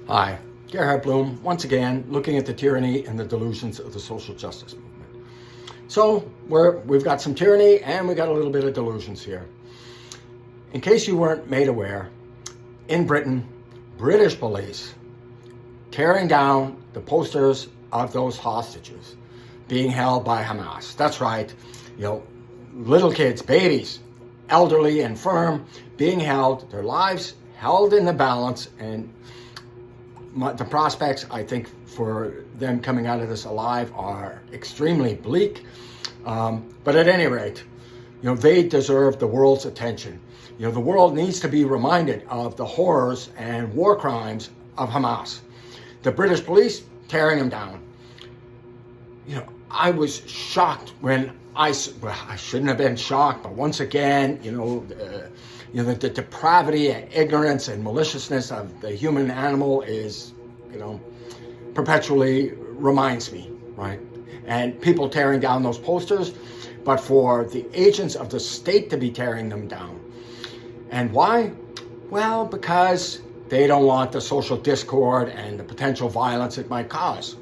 Hi, Gerhard Bloom, once again, looking at the tyranny and the delusions of the social justice movement. So we've got some tyranny and we got a little bit of delusions here. In case you weren't made aware, in Britain, British police tearing down the posters of those hostages being held by Hamas. That's right, little kids, babies, elderly, infirm, being held, their lives held in the balance, and the prospects, I think, for them coming out of this alive are extremely bleak. But at any rate, they deserve the world's attention. The world needs to be reminded of the horrors and war crimes of Hamas. The British police tearing them down. I was shocked when I shouldn't have been shocked, but once again, the depravity and ignorance and maliciousness of the human animal is, perpetually reminds me, right? And people tearing down those posters, but for the agents of the state to be tearing them down. And why? Well, because they don't want the social discord and the potential violence it might cause.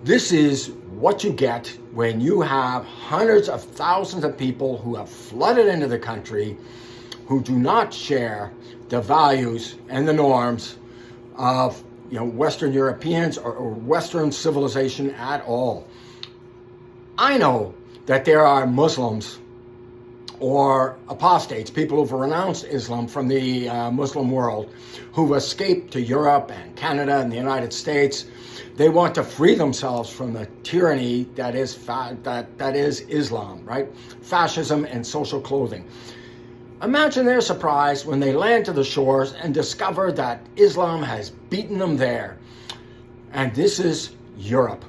This is what you get when you have hundreds of thousands of people who have flooded into the country who do not share the values and the norms of Western Europeans or Western civilization at all. I know that there are Muslims or apostates, people who've renounced Islam from the Muslim world, who've escaped to Europe and Canada and the United States. They want to free themselves from the tyranny that is Islam, right? Fascism and social clothing. Imagine their surprise when they land to the shores and discover that Islam has beaten them there. And this is Europe.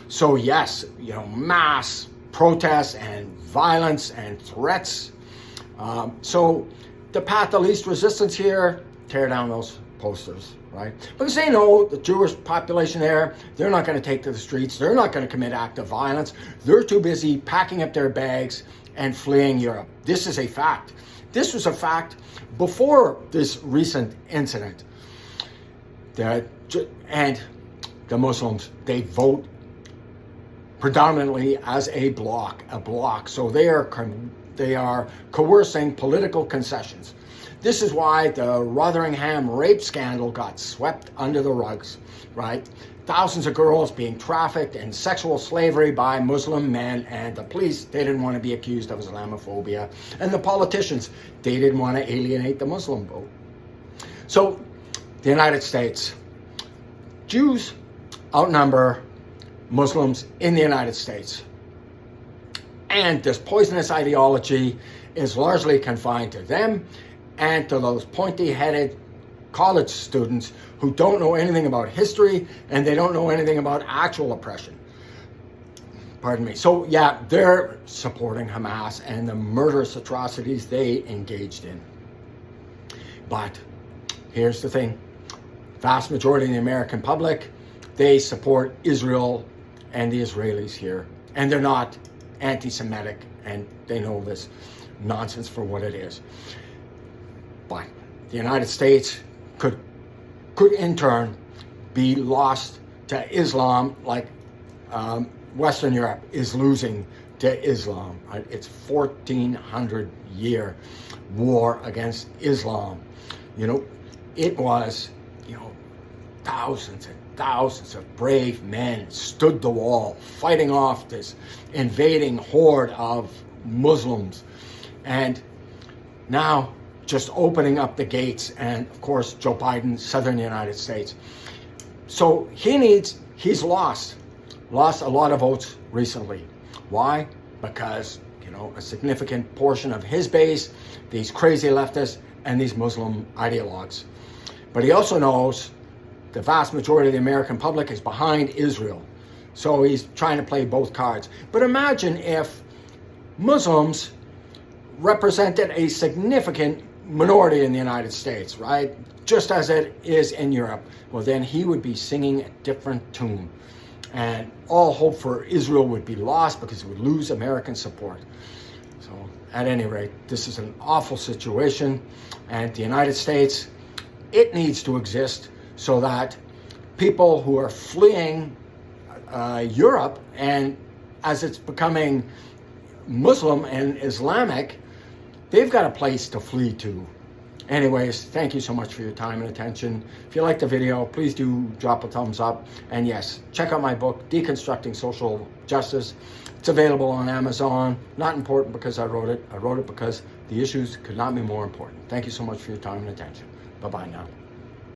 So yes, mass protests and violence and threats. So the path of least resistance here, tear down those posters, right? Because they know the Jewish population there, they're not going to take to the streets. They're not going to commit active violence. They're too busy packing up their bags and fleeing Europe. This is a fact. This was a fact before this recent incident. And the Muslims, they vote predominantly as a bloc. So they are coercing political concessions. This is why the Rotherham rape scandal got swept under the rugs, right? Thousands of girls being trafficked in sexual slavery by Muslim men, and the police, they didn't want to be accused of Islamophobia. And the politicians, they didn't want to alienate the Muslim vote. So, the United States, Jews outnumber Muslims in the United States. And this poisonous ideology is largely confined to them and to those pointy-headed college students who don't know anything about history and they don't know anything about actual oppression. Pardon me. So yeah, they're supporting Hamas and the murderous atrocities they engaged in. But here's the thing. Vast majority of the American public, they support Israel and the Israelis here. And they're not anti-Semitic, and they know this nonsense for what it is. But the United States could in turn be lost to Islam like Western Europe is losing to Islam. Right? It's 1400-year war against Islam. It was, thousands and thousands of brave men stood the wall, fighting off this invading horde of Muslims. And now just opening up the gates, and of course, Joe Biden, southern United States. So he's lost a lot of votes recently. Why? Because, a significant portion of his base, these crazy leftists and these Muslim ideologues. But he also knows the vast majority of the American public is behind Israel. So he's trying to play both cards. But imagine if Muslims represented a significant minority in the United States, right? Just as it is in Europe. Well, then he would be singing a different tune. And all hope for Israel would be lost because it would lose American support. So at any rate, this is an awful situation. And the United States, it needs to exist so that people who are fleeing Europe, and as it's becoming Muslim and Islamic, they've got a place to flee to. Anyways, thank you so much for your time and attention. If you liked the video, please do drop a thumbs up. And yes, check out my book, Deconstructing Social Justice. It's available on Amazon. Not important because I wrote it. I wrote it because the issues could not be more important. Thank you so much for your time and attention. Bye-bye now.